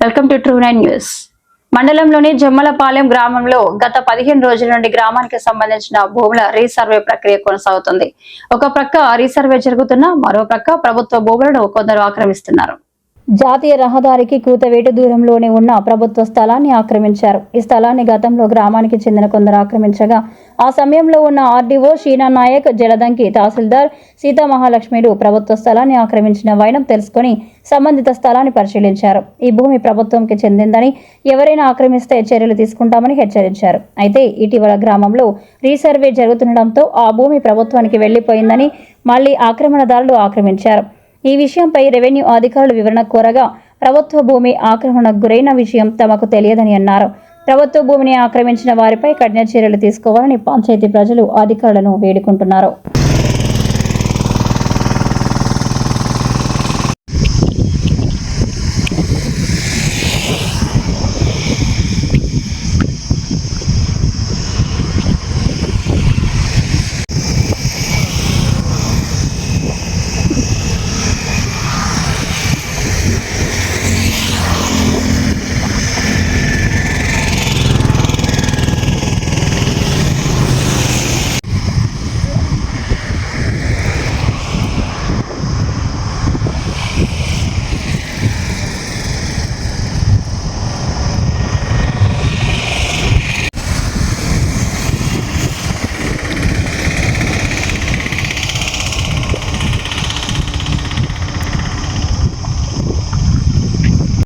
Welcome to ట్రూ9 news. మండలంలోని జమ్మలపాలెం గ్రామంలో గత 15 రోజుల నుండి గ్రామానికి సంబంధించిన భూముల రీసర్వే ప్రక్రియ కొనసాగుతుంది. ఒక ప్రక్క రీసర్వే జరుగుతున్నా మరో ప్రక్క ప్రభుత్వ భూములను కొందరు ఆక్రమిస్తున్నారు. జాతీయ రహదారికి కూతవేటు దూరంలోనే ఉన్న ప్రభుత్వ స్థలాన్ని ఆక్రమించారు. ఈ స్థలాన్ని గతంలో గ్రామానికి చెందిన కొందరు ఆక్రమించగా ఆ సమయంలో ఉన్న ఆర్డీఓ షీనా నాయక్, జలదంకి తహసీల్దార్ సీతామహాలక్ష్మిలు ప్రభుత్వ స్థలాన్ని ఆక్రమించిన వైనం తెలుసుకుని సంబంధిత స్థలాన్ని పరిశీలించారు. ఈ భూమి ప్రభుత్వంకి చెందిందని, ఎవరైనా ఆక్రమిస్తే చర్యలు తీసుకుంటామని హెచ్చరించారు. అయితే ఇటీవల గ్రామంలో రీసర్వే జరుగుతుండటంతో ఆ భూమి ప్రభుత్వానికి వెళ్లిపోయిందని మళ్లీ ఆక్రమణదారులు ఆక్రమించారు. ఈ విషయంపై రెవెన్యూ అధికారులు వివరణ కోరగా ప్రభుత్వ భూమి ఆక్రమణకు గురైన విషయం తమకు తెలియదని అన్నారు. ప్రభుత్వ భూమిని ఆక్రమించిన వారిపై కఠిన చర్యలు తీసుకోవాలని పంచాయతీ ప్రజలు అధికారులను వేడుకుంటున్నారు.